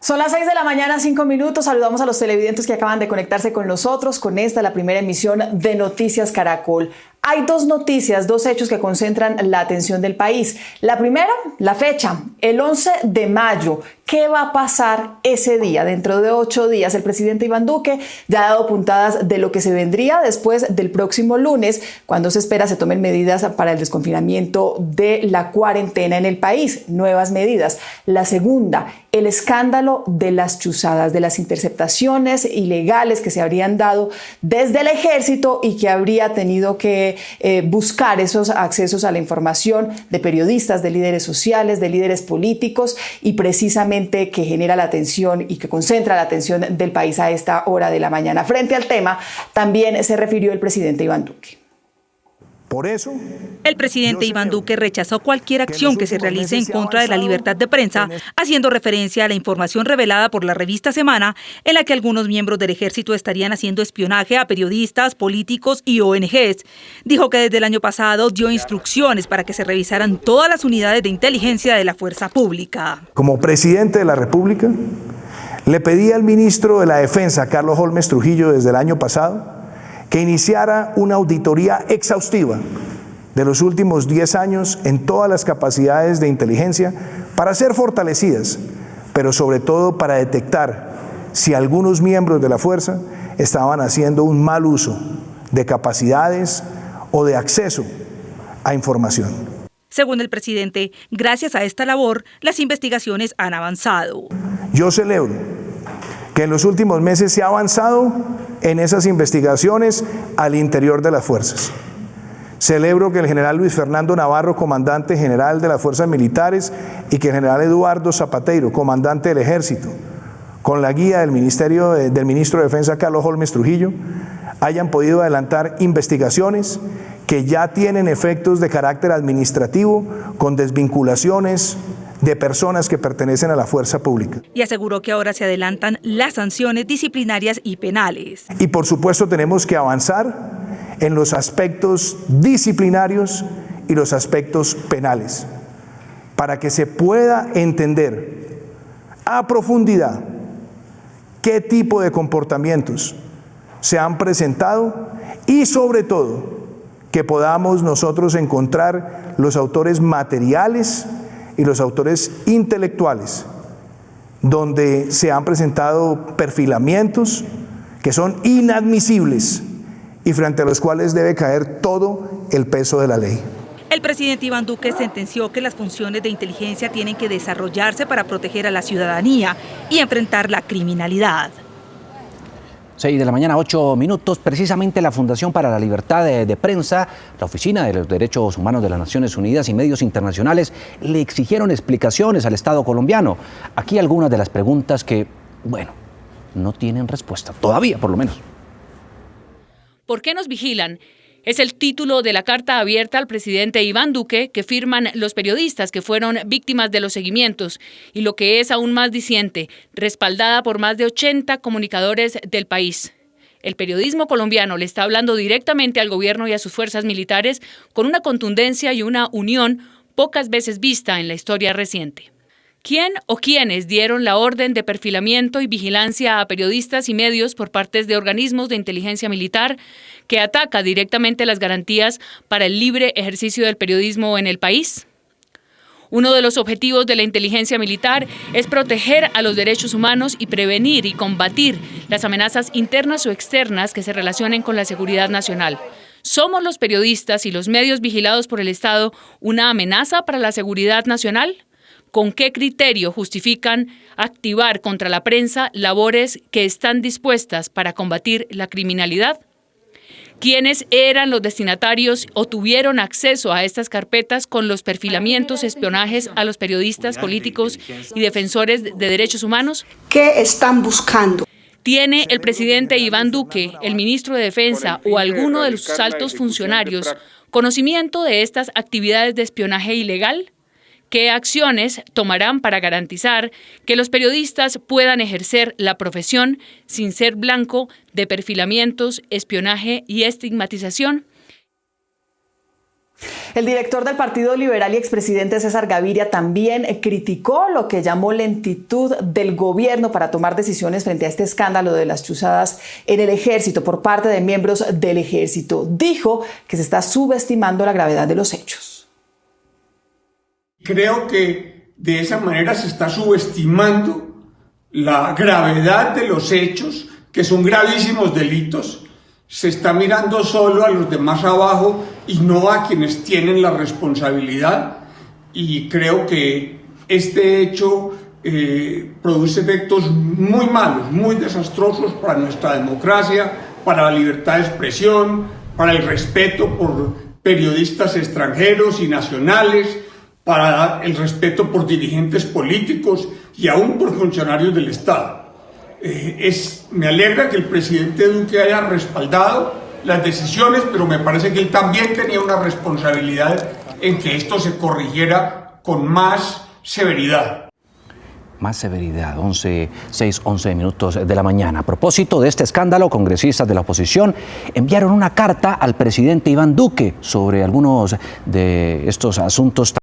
Son las 6 de la mañana, 5 minutos. Saludamos a los televidentes que acaban de conectarse con nosotros con esta, la primera emisión de Noticias Caracol. Hay dos noticias, dos hechos que concentran la atención del país. La primera, la fecha, el 11 de mayo. ¿Qué va a pasar ese día? Dentro de 8 días, el presidente Iván Duque ya ha dado puntadas de lo que se vendría después del próximo lunes, cuando se espera se tomen medidas para el desconfinamiento de la cuarentena en el país. Nuevas medidas. La segunda, el escándalo de las chuzadas, de las interceptaciones ilegales que se habrían dado desde el ejército y que habría tenido que buscar esos accesos a la información de periodistas, de líderes sociales, de líderes políticos, y precisamente que genera la atención y que concentra la atención del país a esta hora de la mañana. Frente al tema, también se refirió el presidente Iván Duque. Por eso, el presidente Iván Duque rechazó cualquier acción que se realice en contra de la libertad de prensa, haciendo referencia a la información revelada por la revista Semana, en la que algunos miembros del ejército estarían haciendo espionaje a periodistas, políticos y ONGs. Dijo que desde el año pasado dio instrucciones para que se revisaran todas las unidades de inteligencia de la fuerza pública. Como presidente de la República, le pedí al ministro de la Defensa, Carlos Holmes Trujillo, desde el año pasado, que iniciara una auditoría exhaustiva de los últimos 10 años en todas las capacidades de inteligencia para ser fortalecidas, pero sobre todo para detectar si algunos miembros de la fuerza estaban haciendo un mal uso de capacidades o de acceso a información. Según el presidente, gracias a esta labor, las investigaciones han avanzado. Yo celebro que en los últimos meses se ha avanzado en esas investigaciones al interior de las fuerzas. Celebro que el general Luis Fernando Navarro, comandante general de las fuerzas militares, y que el general Eduardo Zapateiro, comandante del ejército, con la guía del ministro de Defensa Carlos Holmes Trujillo, hayan podido adelantar investigaciones que ya tienen efectos de carácter administrativo con desvinculaciones de personas que pertenecen a la fuerza pública. Y aseguró que ahora se adelantan las sanciones disciplinarias y penales. Y por supuesto tenemos que avanzar en los aspectos disciplinarios y los aspectos penales, para que se pueda entender a profundidad qué tipo de comportamientos se han presentado y sobre todo que podamos nosotros encontrar los autores materiales y los autores intelectuales, donde se han presentado perfilamientos que son inadmisibles y frente a los cuales debe caer todo el peso de la ley. El presidente Iván Duque sentenció que las funciones de inteligencia tienen que desarrollarse para proteger a la ciudadanía y enfrentar la criminalidad. 6 de la mañana, 8 minutos. Precisamente la Fundación para la Libertad de Prensa, la Oficina de los Derechos Humanos de las Naciones Unidas y medios internacionales le exigieron explicaciones al Estado colombiano. Aquí algunas de las preguntas que, bueno, no tienen respuesta, todavía por lo menos. ¿Por qué nos vigilan? Es el título de la carta abierta al presidente Iván Duque que firman los periodistas que fueron víctimas de los seguimientos y, lo que es aún más diciente, respaldada por más de 80 comunicadores del país. El periodismo colombiano le está hablando directamente al gobierno y a sus fuerzas militares con una contundencia y una unión pocas veces vista en la historia reciente. ¿Quién o quiénes dieron la orden de perfilamiento y vigilancia a periodistas y medios por parte de organismos de inteligencia militar que ataca directamente las garantías para el libre ejercicio del periodismo en el país? Uno de los objetivos de la inteligencia militar es proteger a los derechos humanos y prevenir y combatir las amenazas internas o externas que se relacionen con la seguridad nacional. ¿Somos los periodistas y los medios vigilados por el Estado una amenaza para la seguridad nacional? ¿Con qué criterio justifican activar contra la prensa labores que están dispuestas para combatir la criminalidad? ¿Quiénes eran los destinatarios o tuvieron acceso a estas carpetas con los perfilamientos, espionajes a los periodistas, políticos y defensores de derechos humanos? ¿Qué están buscando? ¿Tiene el presidente Iván Duque, el ministro de Defensa o alguno de sus altos funcionarios conocimiento de estas actividades de espionaje ilegal? ¿Qué acciones tomarán para garantizar que los periodistas puedan ejercer la profesión sin ser blanco de perfilamientos, espionaje y estigmatización? El director del Partido Liberal y expresidente César Gaviria también criticó lo que llamó lentitud del gobierno para tomar decisiones frente a este escándalo de las chuzadas en el ejército por parte de miembros del ejército. Dijo que se está subestimando la gravedad de los hechos. Creo que de esa manera se está subestimando la gravedad de los hechos, que son gravísimos delitos. Se está mirando solo a los de más abajo y no a quienes tienen la responsabilidad, y creo que este hecho produce efectos muy malos, muy desastrosos para nuestra democracia, para la libertad de expresión, para el respeto por periodistas extranjeros y nacionales, para el respeto por dirigentes políticos y aún por funcionarios del Estado. Me alegra que el presidente Duque haya respaldado las decisiones, pero me parece que él también tenía una responsabilidad en que esto se corrigiera con más severidad. Más severidad, 11 minutos de la mañana. A propósito de este escándalo, congresistas de la oposición enviaron una carta al presidente Iván Duque sobre algunos de estos asuntos.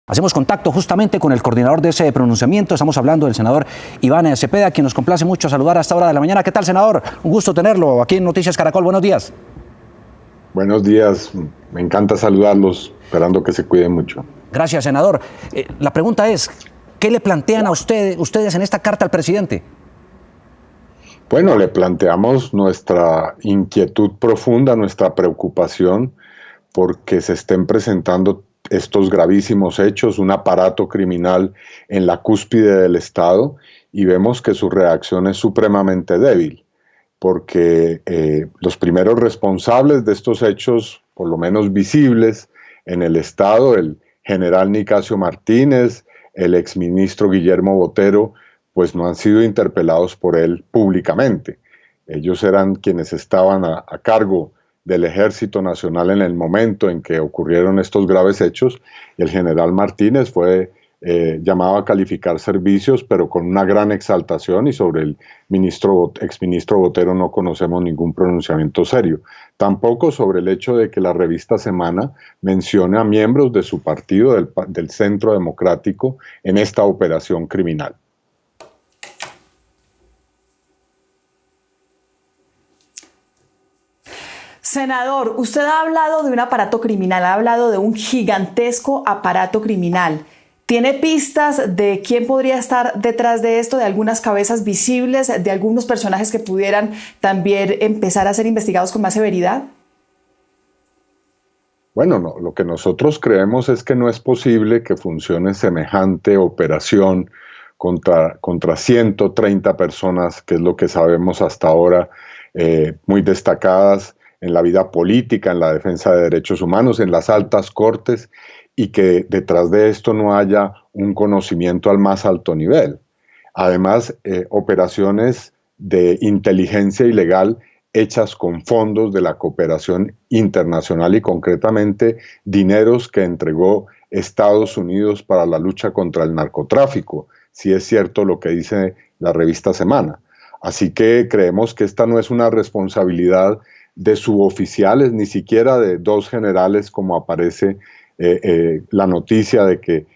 Hacemos contacto justamente con el coordinador de ese pronunciamiento. Estamos hablando del senador Iván Cepeda, quien nos complace mucho saludar a esta hora de la mañana. ¿Qué tal, senador? Un gusto tenerlo aquí en Noticias Caracol. Buenos días. Buenos días. Me encanta saludarlos, esperando que se cuiden mucho. Gracias, senador. La pregunta es, ¿qué le plantean a ustedes en esta carta al presidente? Bueno, le planteamos nuestra inquietud profunda, nuestra preocupación porque se estén presentando estos gravísimos hechos, un aparato criminal en la cúspide del Estado, y vemos que su reacción es supremamente débil, porque los primeros responsables de estos hechos, por lo menos visibles en el Estado, el general Nicasio Martínez, el exministro Guillermo Botero, pues no han sido interpelados por él públicamente. Ellos eran quienes estaban a cargo del Ejército Nacional en el momento en que ocurrieron estos graves hechos, y el general Martínez fue llamado a calificar servicios, pero con una gran exaltación, y sobre el exministro Botero no conocemos ningún pronunciamiento serio. Tampoco sobre el hecho de que la revista Semana mencione a miembros de su partido, del Centro Democrático, en esta operación criminal. Senador, usted ha hablado de un aparato criminal, ha hablado de un gigantesco aparato criminal. ¿Tiene pistas de quién podría estar detrás de esto, de algunas cabezas visibles, de algunos personajes que pudieran también empezar a ser investigados con más severidad? Bueno, no, lo que nosotros creemos es que no es posible que funcione semejante operación contra 130 personas, que es lo que sabemos hasta ahora, muy destacadas en la vida política, en la defensa de derechos humanos, en las altas cortes, y que detrás de esto no haya un conocimiento al más alto nivel. Además, operaciones de inteligencia ilegal hechas con fondos de la cooperación internacional y concretamente dineros que entregó Estados Unidos para la lucha contra el narcotráfico, si es cierto lo que dice la revista Semana. Así que creemos que esta no es una responsabilidad de suboficiales, ni siquiera de dos generales, como aparece la noticia de que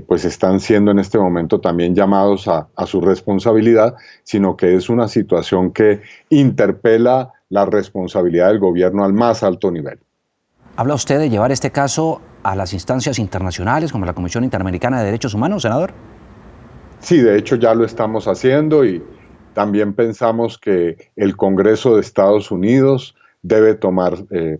pues están siendo en este momento también llamados a su responsabilidad, sino que es una situación que interpela la responsabilidad del gobierno al más alto nivel. ¿Habla usted de llevar este caso a las instancias internacionales, como la Comisión Interamericana de Derechos Humanos, senador? Sí, de hecho ya lo estamos haciendo, y también pensamos que el Congreso de Estados Unidos debe tomar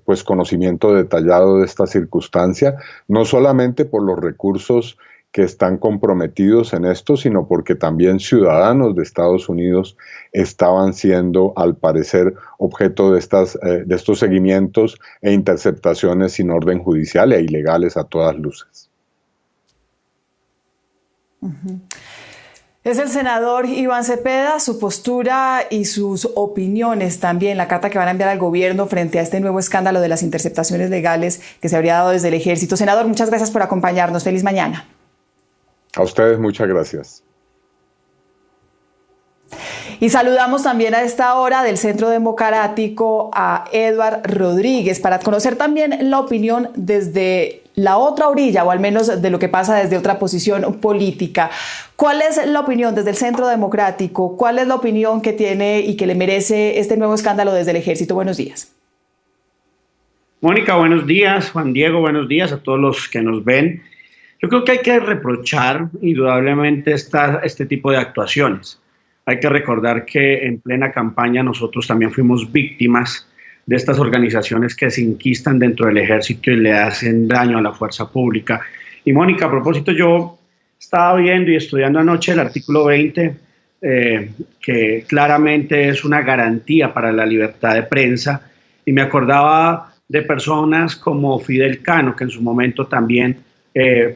pues conocimiento detallado de esta circunstancia, no solamente por los recursos que están comprometidos en esto, sino porque también ciudadanos de Estados Unidos estaban siendo, al parecer, objeto de estos seguimientos e interceptaciones sin orden judicial e ilegales a todas luces. Es el senador Iván Cepeda, su postura y sus opiniones también, la carta que van a enviar al gobierno frente a este nuevo escándalo de las interceptaciones legales que se habría dado desde el ejército. Senador, muchas gracias por acompañarnos. Feliz mañana. A ustedes muchas gracias. Y saludamos también a esta hora del Centro Democrático a Eduard Rodríguez para conocer también la opinión desde la otra orilla, o al menos de lo que pasa desde otra posición política. ¿Cuál es la opinión desde el Centro Democrático? ¿Cuál es la opinión que tiene y que le merece este nuevo escándalo desde el Ejército? Buenos días. Mónica, buenos días. Juan Diego, buenos días a todos los que nos ven. Yo creo que hay que reprochar indudablemente este tipo de actuaciones. Hay que recordar que en plena campaña nosotros también fuimos víctimas de estas organizaciones que se inquistan dentro del ejército y le hacen daño a la fuerza pública. Y Mónica, a propósito, yo estaba viendo y estudiando anoche el artículo 20, que claramente es una garantía para la libertad de prensa, y me acordaba de personas como Fidel Cano, que en su momento también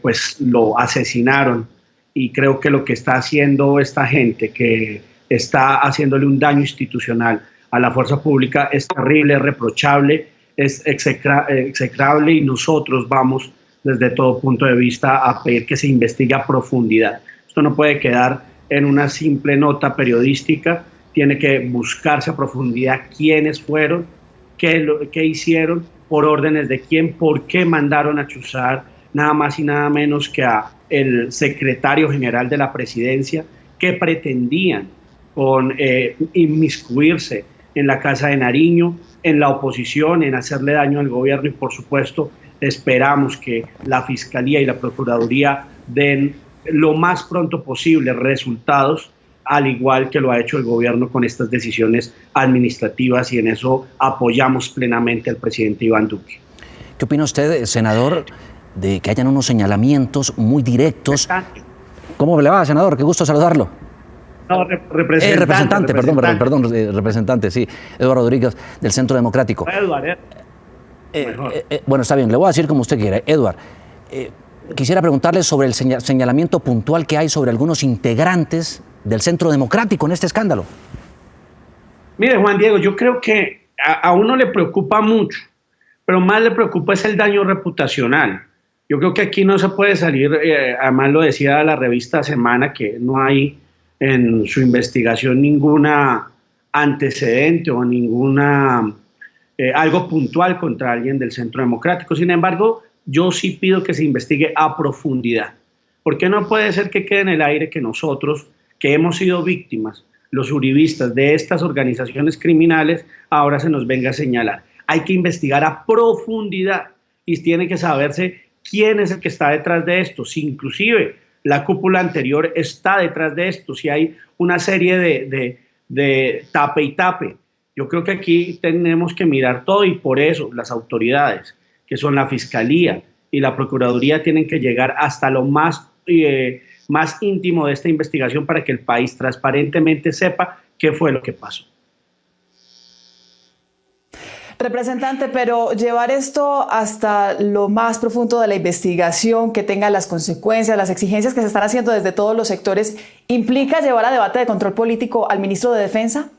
pues lo asesinaron, y creo que lo que está haciendo esta gente, que está haciéndole un daño institucional a la fuerza pública, es terrible, es reprochable, es execrable, y nosotros vamos desde todo punto de vista a pedir que se investigue a profundidad. Esto no puede quedar en una simple nota periodística, tiene que buscarse a profundidad quiénes fueron, qué hicieron, por órdenes de quién, por qué mandaron a chuzar nada más y nada menos que a el secretario general de la presidencia, qué pretendían con inmiscuirse en la Casa de Nariño, en la oposición, en hacerle daño al gobierno, y por supuesto esperamos que la Fiscalía y la Procuraduría den lo más pronto posible resultados, al igual que lo ha hecho el gobierno con estas decisiones administrativas, y en eso apoyamos plenamente al presidente Iván Duque. ¿Qué opina usted, senador, de que hayan unos señalamientos muy directos? ¿Cómo le va, senador? Qué gusto saludarlo. No, representante, representante, sí, Eduardo Rodríguez, del Centro Democrático. Bueno, está bien, le voy a decir como usted quiera. Eduard, quisiera preguntarle sobre el señalamiento puntual que hay sobre algunos integrantes del Centro Democrático en este escándalo. Mire, Juan Diego, yo creo que a uno le preocupa mucho, pero más le preocupa es el daño reputacional. Yo creo que aquí no se puede salir, además lo decía la revista Semana, que no hay en su investigación ninguna antecedente o ninguna algo puntual contra alguien del Centro Democrático. Sin embargo, yo sí pido que se investigue a profundidad, porque no puede ser que quede en el aire que nosotros, que hemos sido víctimas, los uribistas de estas organizaciones criminales, ahora se nos venga a señalar. Hay que investigar a profundidad y tiene que saberse quién es el que está detrás de esto, si inclusive la cúpula anterior está detrás de esto, si hay una serie de tape y tape. Yo creo que aquí tenemos que mirar todo, y por eso las autoridades, que son la Fiscalía y la Procuraduría, tienen que llegar hasta lo más íntimo de esta investigación para que el país transparentemente sepa qué fue lo que pasó. Representante, pero llevar esto hasta lo más profundo de la investigación, que tenga las consecuencias, las exigencias que se están haciendo desde todos los sectores, ¿implica llevar a debate de control político al ministro de Defensa?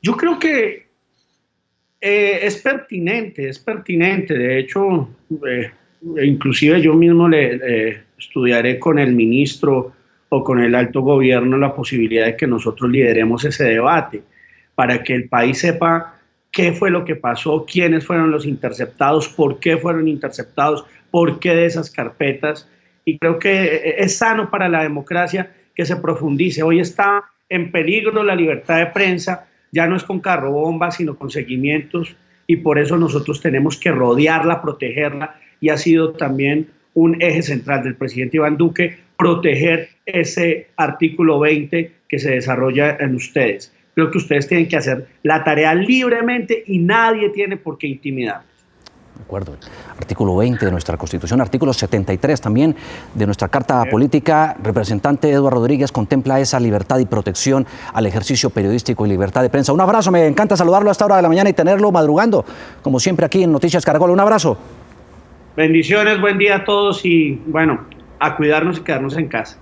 Yo creo que es pertinente. De hecho, inclusive yo mismo le estudiaré con el ministro o con el alto gobierno la posibilidad de que nosotros lideremos ese debate para que el país sepa qué fue lo que pasó, quiénes fueron los interceptados, por qué fueron interceptados, por qué de esas carpetas. Y creo que es sano para la democracia que se profundice. Hoy está en peligro la libertad de prensa, ya no es con carrobombas, sino con seguimientos, y por eso nosotros tenemos que rodearla, protegerla, y ha sido también un eje central del presidente Iván Duque proteger ese artículo 20 que se desarrolla en ustedes. Creo que ustedes tienen que hacer la tarea libremente y nadie tiene por qué intimidarlos. De acuerdo. Artículo 20 de nuestra Constitución, artículo 73 también de nuestra Carta Política. Representante Eduardo Rodríguez, contempla esa libertad y protección al ejercicio periodístico y libertad de prensa. Un abrazo, me encanta saludarlo a esta hora de la mañana y tenerlo madrugando, como siempre aquí en Noticias Caracol. Un abrazo. Bendiciones, buen día a todos, y bueno, a cuidarnos y quedarnos en casa.